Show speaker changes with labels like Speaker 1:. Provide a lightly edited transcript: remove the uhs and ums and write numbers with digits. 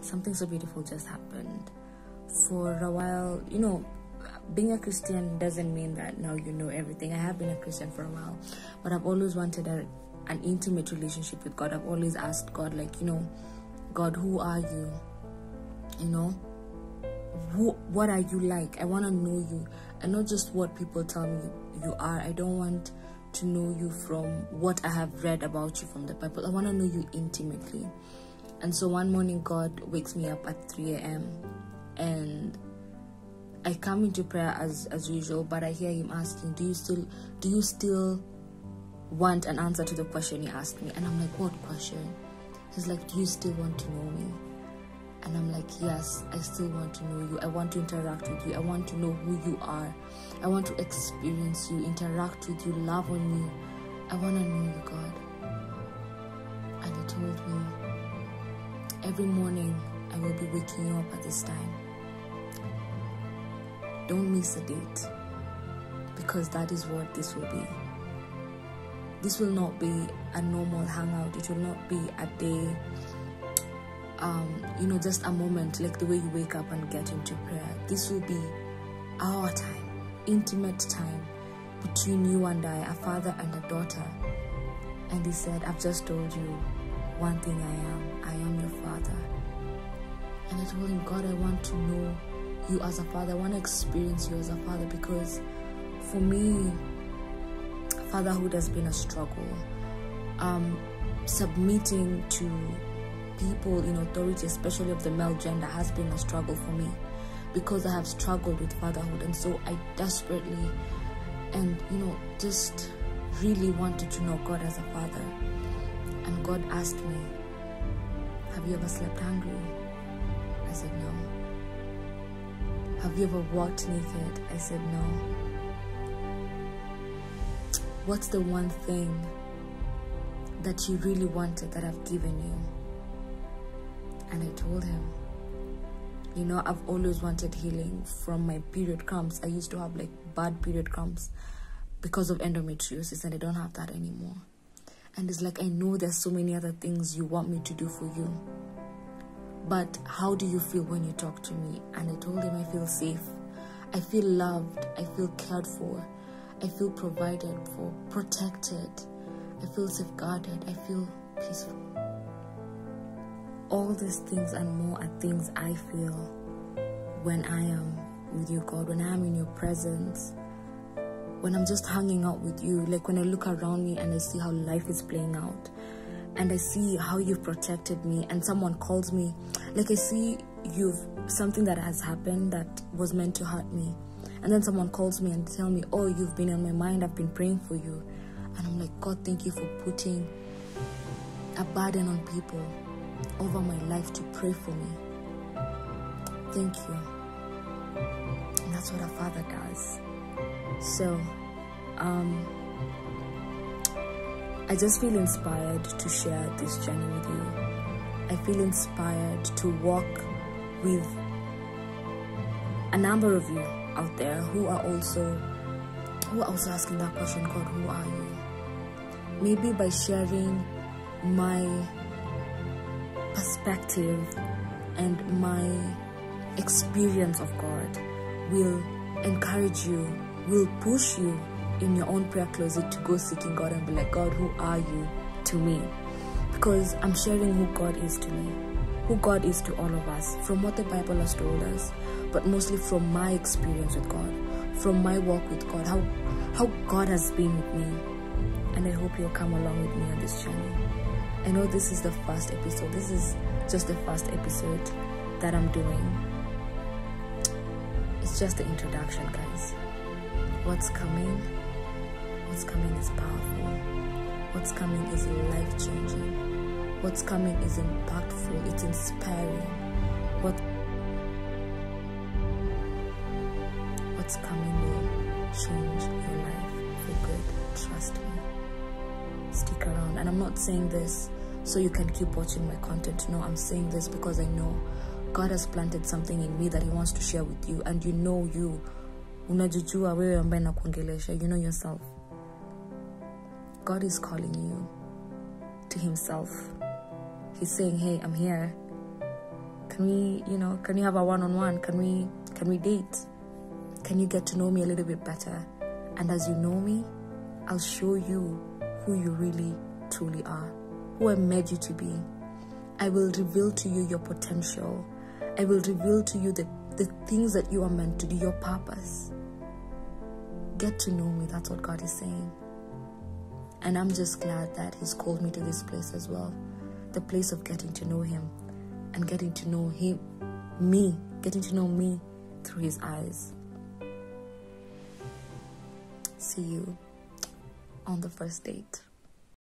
Speaker 1: something so beautiful just happened. For a while, being a Christian doesn't mean that now you know everything. I have been a Christian for a while, but I've always wanted an intimate relationship with God. I've always asked God, God, who are you? What are you like? I want to know you, and not just what people tell me you are. I don't want to know you from what I have read about you from the Bible. I want to know you intimately. And so one morning, God wakes me up at 3 a.m. and I come into prayer as usual, but I hear him asking, do you still want an answer to the question he asked me? And I'm like, what question? He's like, do you still want to know me? And I'm like, yes, I still want to know you. I want to interact with you. I want to know who you are. I want to experience you, interact with you, love on you. I want to know you, God. And he told me, every morning I will be waking you up at this time. Don't miss a date, because that is what this will be. This will not be a normal hangout. It will not be a day, just a moment like the way you wake up and get into prayer. This will be our time, intimate time between you and I, a father and a daughter. And he said, I've just told you one thing I am your father. And I told him, God, I want to know you as a father. I want to experience you as a father, because for me, fatherhood has been a struggle. Submitting to people in authority, especially of the male gender, has been a struggle for me, because I have struggled with fatherhood. And so I desperately and just really wanted to know God as a father. And God asked me, have you ever slept hungry? I said no. Have you ever walked naked? I said no. What's the one thing that you really wanted that I've given you? And I told him, I've always wanted healing from my period cramps. I used to have bad period cramps because of endometriosis, and I don't have that anymore. And it's like, I know there's so many other things you want me to do for you, but how do you feel when you talk to me? And I told him, I feel safe, I feel loved, I feel cared for, I feel provided for, protected, I feel safeguarded, I feel peaceful. All these things and more are things I feel when I am with you, God, when I am in your presence, when I'm just hanging out with you. Like when I look around me and I see how life is playing out, and I see how you've protected me, and someone calls me, like I see something that has happened that was meant to hurt me, and then someone calls me and tell me, oh, you've been on my mind, I've been praying for you. And I'm like, God, thank you for putting a burden on people over my life to pray for me. Thank you. And that's what a father does. So I just feel inspired to share this journey with you. I feel inspired to walk with a number of you out there who are also asking that question, God, who are you? Maybe by sharing my perspective and my experience of God will encourage you, will push you in your own prayer closet to go seeking God and be like, God, who are you to me? Because I'm sharing who God is to me, who God is to all of us, from what the Bible has told us, but mostly from my experience with God, from my walk with God, how God has been with me. And I hope you'll come along with me on this journey. I know this is the first episode. This is just the first episode that I'm doing. It's just the introduction, guys. What's coming is powerful. What's coming is life-changing. What's coming is impactful. It's inspiring. What's coming will change your life for good. Trust me. Stick around. And I'm not saying this so you can keep watching my content. No, I'm saying this because I know God has planted something in me that he wants to share with you. And you know you. Unajijua wewe ambaye nakuongelesha. You know yourself. God is calling you to himself. He's saying, hey, I'm here. Can we have a one-on-one? Can we date? Can you get to know me a little bit better? And as you know me, I'll show you who you really, truly are, who I made you to be. I will reveal to you your potential. I will reveal to you the things that you are meant to do, your purpose. Get to know me, that's what God is saying. And I'm just glad that He's called me to this place as well. The place of getting to know Him and getting to know getting to know me through His eyes. See you on the first date.